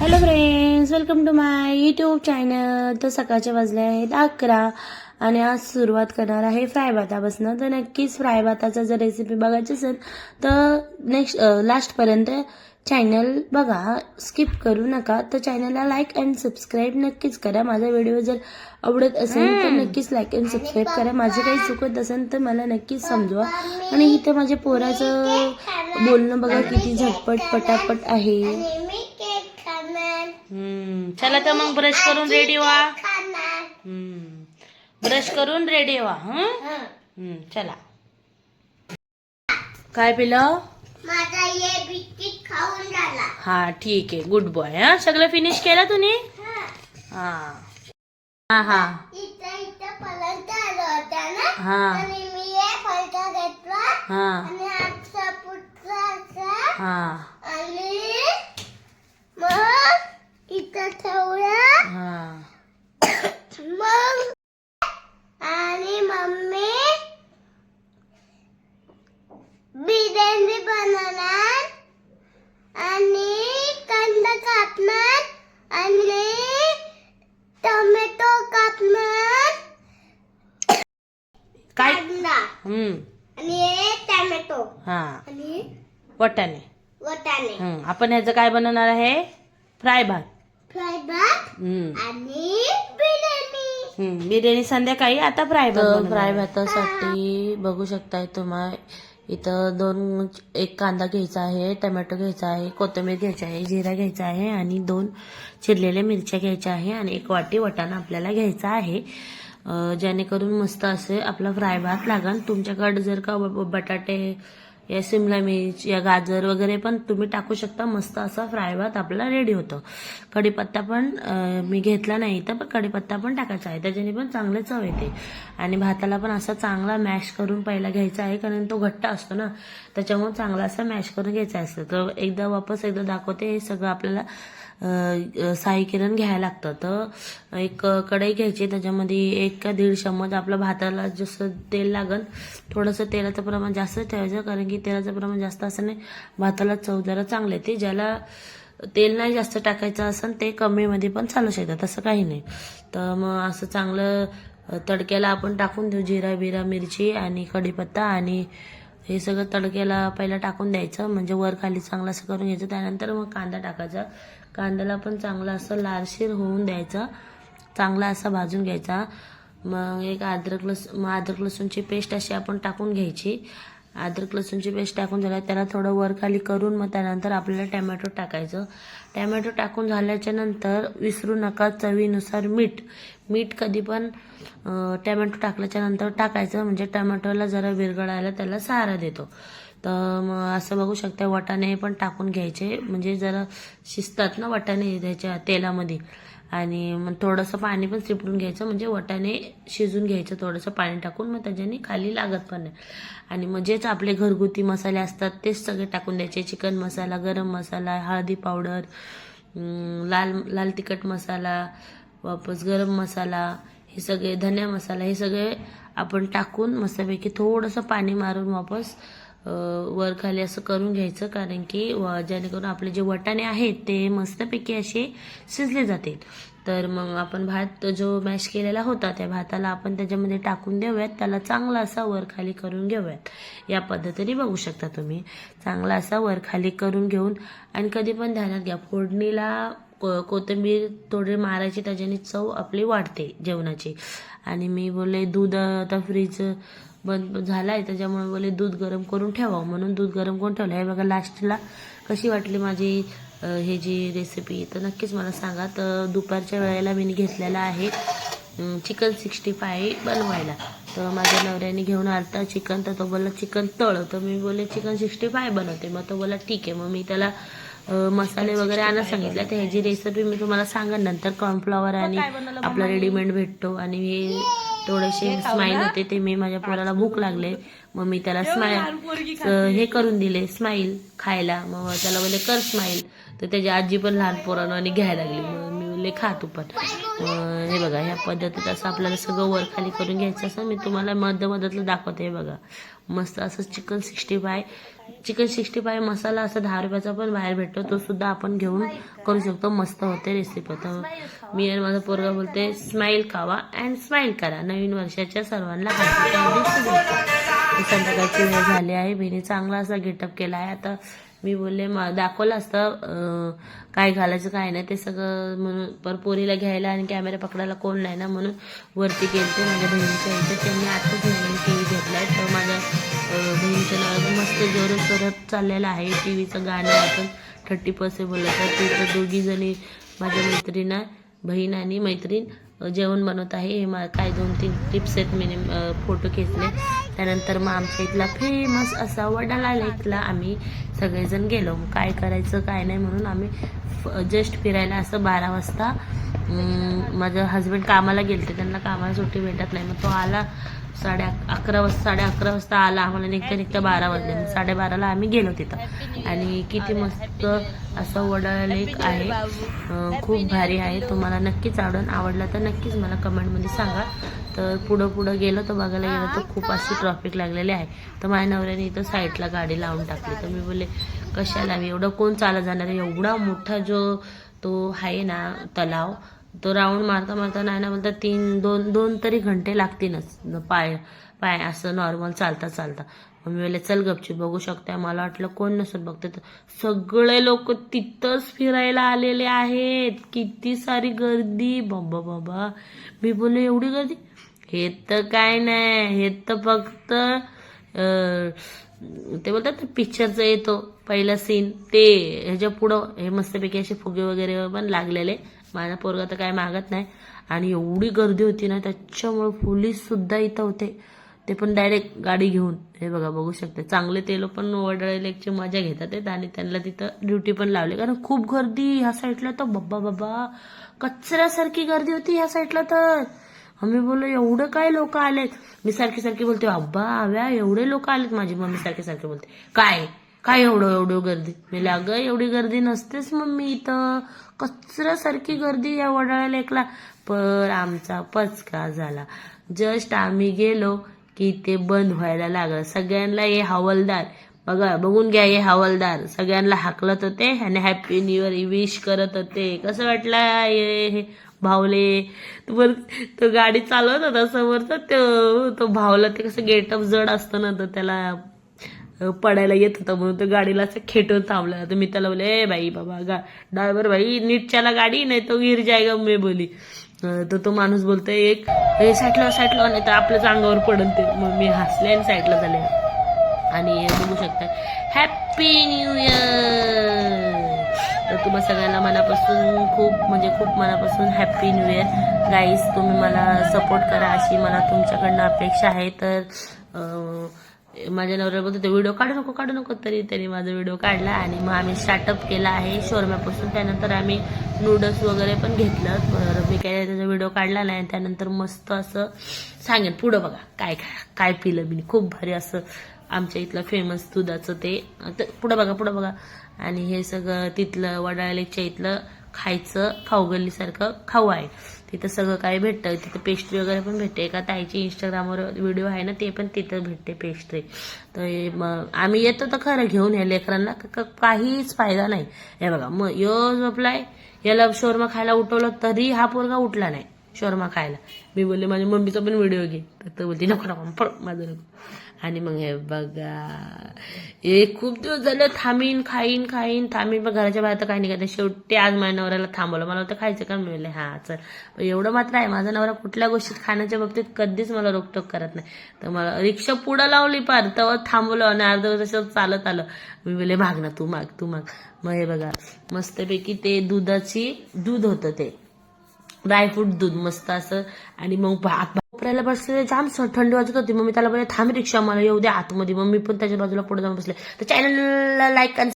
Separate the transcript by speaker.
Speaker 1: Hello friends, welcome to my YouTube channel. तर सकाळचे वाजले आहेत 11 आणि आज सुरुवात करणार आहे फ्राय भातापासून. तर नक्कीच फ्राय भाताचा जर रेसिपी बघायची असेल तर लास्टपर्यंत चॅनल बघा, स्किप करू नका. तर चॅनलला लाईक अँड सबस्क्राईब नक्कीच करा. माझा व्हिडिओ जर आवडत असेल तर नक्कीच लाईक अँड सबस्क्राईब करा. माझे काही चुकत असेल तर मला नक्कीच समजवा. आणि इथं माझ्या पोराचं बोलणं बघा किती झटपट पटापट आहे. चला तर मग ब्रश करून रेडी व्हा. ब्रश करून रेडी व्हा. चला. काय पिलं?
Speaker 2: माझा ये बिस्किट खाऊन झाला.
Speaker 1: हा ठीक आहे, गुड बॉय. हा सगळं फिनिश केलं तुम्ही? हा हा हा
Speaker 2: इथं पर्यंत आलो होता ना.
Speaker 1: हा
Speaker 2: आणि मी हे फलका घेतला
Speaker 1: हा
Speaker 2: आणि आजचा पुटला
Speaker 1: हा
Speaker 2: आणि मग इथं ठेवला.
Speaker 1: हा
Speaker 2: मग आणि मम्मी बिर्याणी बनवणार आणि कांदा कापणार आणि टोमॅटो कापणार.
Speaker 1: काय?
Speaker 2: कांदा आणि टोमॅटो
Speaker 1: हा
Speaker 2: आणि
Speaker 1: वटाणे.
Speaker 2: वाटाणे.
Speaker 1: आपण ह्याचं काय बनवणार आहे? फ्राय भात.
Speaker 2: फ्राय भात आणि बिर्याणी.
Speaker 1: बिर्याणी संध्याकाळी. आता फ्राय भात. फ्राय भातासाठी बघू शकताय तुम्ही इथं एक कांदा घ्यायचा आहे, टोमॅटो घ्यायचा आहे, कोथिंबीर घ्यायची आहे, जिरा घ्यायचा आहे आणि 2 चिरलेल्या मिरच्या घ्यायच्या आहे आणि 1 वाटी वाटाणा आपल्याला घ्यायचा आहे. जेणेकरून मस्त असे आपला फ्राय भात लागेल. तुमच्याकडे जर का बटाटे या शिमला मिर्च या गाजर वगैरे पण तुम्ही टाकू शकता. मस्त असा फ्राय भात आपला रेडी होतो. कढीपत्ता पण मी घेतला नाही तर कढीपत्ता पण टाकायचा आहे, त्याच्याने पण चांगले चव येते. आणि भाताला पण असा चांगला मॅश करून पहिला घ्यायचा आहे, कारण तो घट्ट असतो ना, त्याच्यामुळे चांगला असा मॅश करून घ्यायचा असतो. तर एकदा दाखवते. हे सगळं आपल्याला साहित्य घ्यायला लागतं. तर एक कढई घ्यायची, त्याच्यामध्ये 1 का 1.5 चम्मच आपल्या भाताला जसं तेल लागल, थोडंसं तेलाचं प्रमाण जास्त ठेवायचं, कारण की तेलाचं प्रमाण जास्त असल्याने भाताला चव जरा चांगली येते. ज्याला तेल नाही जास्त टाकायचं असेल ते कमीमध्ये पण चालू शकतं, तसं काही नाही. तर मग असं चांगलं तडक्याला आपण टाकून देऊ. जिरा बिरा मिरची आणि कढीपत्ता आणि हे सगळं तडक्याला पहिला टाकून द्यायचं, म्हणजे वर खाली चांगलं असं करून घ्यायचं. त्यानंतर मग कांदा टाकायचा. कांद्याला पण चांगला असं लालशीर होऊन द्यायचा, चांगला असा भाजून घ्यायचा. मग एक अद्रक लसूणची पेस्ट अशी आपण टाकून घ्यायची. अद्रक लसूणची पेस्ट टाकून झाल्यावर त्याला थोडं वर खाली करून मग त्यानंतर आपल्याला टोमॅटो टाकायचं. टोमॅटो टाकून झाल्याच्या नंतर विसरू नका चवीनुसार मीठ कधी पण टोमॅटो टाकल्याच्या नंतर टाकायचं, म्हणजे टोमॅटोला जरा विरघळायला त्याला सहारा देतो. तर मग असं बघू शकता वाटाणे पण टाकून घ्यायचे, म्हणजे जरा शिजतात ना वाटाणे त्याच्या तेलामध्ये. आणि मग थोडंसं पाणी पण शिपडून घ्यायचं, म्हणजे वाटाणे शिजून घ्यायचं थोडंसं पाणी टाकून, मग त्याच्याने खाली लागत पण नाही. आणि मग जेच आपले घरगुती मसाले असतात तेच सगळे टाकून द्यायचे. चिकन मसाला, गरम मसाला, हळदी पावडर, लाल तिखट मसाला, वापस गरम मसाला, हे सगळे धनिया मसाला, हे सगळे आपण टाकून मस्तपैकी थोडंसं पाणी मारून वापस वर खाली असं करून घ्यायचं, कारण की जेणेकरून आपले जे वाटाणे आहेत ते मस्तपैकी असे शिजले जातील. तर मग आपण भात जो मॅश केलेला होता त्या भाताला आपण त्याच्यामध्ये टाकून देऊयात. त्याला चांगला असा वर खाली करून घेऊयात. या पद्धतीने बघू शकता तुम्ही, चांगला असा वर खाली करून घेऊन. आणि कधी पण ध्यानात घ्या, फोडणीला कोथिंबीर थोडी मारायची, त्याच्याने चव आपली वाढते जेवणाची. आणि मी बोलले दूध आता फ्रीज बंद झालाय, त्याच्यामुळे बोले दूध गरम करून ठेवा, म्हणून दूध गरम करून ठेवलं आहे. बघा लास्टला कशी वाटली माझी हे जी रेसिपी, तर नक्कीच मला सांगा. तर दुपारच्या वेळेला मी घेतलेला आहे चिकन 65 बनवायला. तर माझ्या नवऱ्याने घेऊन आलता चिकन, तर तो बोलला चिकन तळ, तर मी बोलले चिकन 65 बनवते. मग तो बोलला ठीक आहे. मग मी त्याला मसाले वगैरे आणत सांगितलं. तर ह्याची रेसिपी मी तुम्हाला सांगेन नंतर. कॉर्नफ्लॉवर आणि आपला रेडीमेड भेटतो. आणि हे थोडेसे स्माईल होते, ते मी माझ्या पोराला भूक लागले, मग मी त्याला हे करून दिले स्माईल खायला. मग त्याला बोलले कर स्माईल, तर त्याची आजी पण लहान पोरांना आणि घ्यायला लागली. मग मी बोलले खा तू पण. हे बघा ह्या पद्धतीत असं आपल्याला सगळं वर खाली करून घ्यायचं असं. मी तुम्हाला मधलं दाखवते. हे बघा मस्त असं चिकन 65 मसाला असं 10 रुपयाचा पण बाहेर भेटतो, तो सुद्धा आपण घेऊन करू शकतो. मस्त होते रेसिपी. तर मी आणि माझा पोरगा बोलते स्माइल खावा अँड स्माइल करा. नवीन वर्षाच्या सर्वांना संध्याकाळची वेळ झाली आहे. मी चांगला असा गेटअप केला आहे. आता मी बोलले दाखवलं असतं काय घालायचं काय नाही ते सगळं, म्हणून पर पोरीला घ्यायला आणि कॅमेरा पकडायला कोण नाही ना, म्हणून वरती गेलते माझ्या बहिणीच्या इथे. त्यांनी आताच नवीन टीव्ही घेतलाय. तर माझ्या बहिणीच्या नावाचं मस्त जोरात चाललेलं आहे टीव्हीचं गाणं. आपण 30% बोलत आहे. तिथं दोघी जणी माझ्या मैत्रिणी, बहीण आणि मैत्रीण जेवण बनवत आहे. हे काय 2-3 टिप्स आहेत. मी फोटो खेचले. त्यानंतर मग आमच्या इथला फेमस असा वडाला लेकला आम्ही सगळेजण गेलो. काय करायचं काय नाही म्हणून आम्ही जस्ट फिरायला असं 12 वाजता. माझा हस्बंड कामाला गेलते, त्यांना कामाला सुट्टी भेटत नाही. मग तो आला 11:30 वाजता आला. आम्हाला निघता 12 वाजले. 12:30ला आम्ही गेलो तिथं. आणि किती मस्त असा वडाळा लेक आहे. खूप भारी आहे. तुम्हाला नक्कीच आवडला तर नक्कीच मला कमेंटमध्ये सांगा. तर पुढं गेलो तर बघायला गेलं तर खूप अशी ट्रॉफिक लागलेली आहे. तर माझ्या नवऱ्याने इथं साईडला गाडी लावून टाकली. तर मी बोलले कशाला, मी एवढं कोण चालत जाणार आहे. एवढा मोठा जो तो आहे ना तलाव, तो राऊंड मारता नाही ना बोलता 2 तरी घंटे लागतीलच पाय असं नॉर्मल चालता. मग मी बोलले चल गपचूप. बघू शकता मला वाटलं कोण नसत बघते, तर सगळे लोक तिथंच फिरायला आलेले आहेत. किती सारी गर्दी बाबा. मी बोलले एवढी गर्दी. हे तर काय नाही, हे तर फक्त ते बोलतात पिक्चरचा येतो पहिला सीन, ते ह्याच्या पुढं हे मस्तपैकी असे फुगे वगैरे पण लागलेले. माझा पोरगा तर काय मागत नाही. आणि एवढी गर्दी होती ना, त्याच्यामुळे पोलीस सुद्धा इथं होते. ते पण डायरेक्ट गाडी घेऊन. हे बघा बघू शकते. चांगले ते लोक पण वडाळा लेकची मजा घेतात आहेत आणि त्यांना तिथं ड्युटी पण लावली. कारण खूप गर्दी ह्या साईडला तर बाबा कचऱ्यासारखी गर्दी होती ह्या साईडला. तर आम्ही बोललो एवढं काय लोक आलेत. मी सारखी बोलते आव्या एवढे लोक आलेत. माझी मम्मी सारखी बोलते काय एवढं गर्दी. मी अगं एवढी गर्दी नसतेच मम्मी, इथं कचऱ्यासारखी गर्दी या वडाळा लेकला. पण आमचा पचका झाला. जस्ट आम्ही गेलो की ते बंद व्हायला लागलं. सगळ्यांना हे हवालदार बघून घ्या, हे हवालदार सगळ्यांना हाकलत होते आणि हॅपी न्यू इयर विश करत होते. कसं वाटलं हे भावले. तो गाडी चालवत होता समोरचा तो भावला. ते कसं गेटअप जड असतं ना, तर त्याला पडायला येत होता म्हणून तो गाडीला असं खेटून थांबला. तर मी त्याला बोले बाई बाबा ड्रायव्हर भाई नीट चला गाडी, नाही तो गिर जायगा मी बोली. तर तो माणूस बोलतोय एक साईडला नाही तर आपल्याच अंगावर पडन ते. मग मी हसले आणि साईडला झाले. आणि बघू शकता हॅपी न्यू इयर. तर तुम्हा सगळ्यांना मनापासून खूप मनापासून हॅपी न्यू इयर गाईज. तुम्ही मला सपोर्ट करा अशी मला तुमच्याकडनं अपेक्षा आहे. तर माझ्या नवऱ्याला बोलतो ते व्हिडिओ काढू नको तरी त्यांनी माझा व्हिडिओ काढला. आणि मग आम्ही स्टार्टअप केला आहे शोरम्यापासून. त्यानंतर आम्ही नूडल्स वगैरे पण घेतलं. मी काय त्याचा व्हिडिओ काढला नाही. त्यानंतर मस्त असं सांगेन पुढं बघा काय पिलं मी. खूप भारी असं आमच्या इथलं फेमस दुधाचं ते पुढं बघा. आणि हे सगळं तिथलं वडाळा लेकच्या इथलं खाऊ गल्लीसारखं खाऊ आहे. तिथं सगळं काही भेटतं. तिथं पेस्ट्री वगैरे पण भेटते. एका ताईची इंस्टाग्रामवर व्हिडिओ आहे ना, ते पण तिथं भेटते पेस्ट्री. तर मग आम्ही येतो तर खरं घेऊन या लेकरांना काहीच फायदा नाही. हे बघा मग यो झोपलाय, याला शोरमा खायला उठवलं तरी हा पोरगा उठला नाही शोरमा खायला. मी बोलले माझ्या मम्मीचा पण व्हिडिओ घे. तर बोलते नको माझं नको. आणि मग हे बघा हे खूप दिवस झालं खाईन पण घराच्या बाहेर तर काही नाही. शेवटी आज माझ्या नवऱ्याला थांबवलं. मला होतं खायचं का, मी बोलले हा चल. पण एवढं मात्र आहे माझा नवरा कुठल्या गोष्टीत खाण्याच्या बाबतीत कधीच मला रोकटोक करत नाही. तर मला रिक्षा पुढं लावली पार तेव्हा थांबवलं आणि अर्धा तास चालत आलं. मी बोलले माग ना तू माग. मग हे बघा मस्तपैकी ते दूध होतं ते ड्रायफ्रूट दूध मस्त असं. आणि मग वापरायला बसले जाम थंडी वाजत होती. मग मी त्याला बोलले थांब रिक्षा मला येऊ दे आतमध्ये. मग मी पण त्याच्या बाजूला पुढे जाऊन बसले. तर चॅनलला लाईक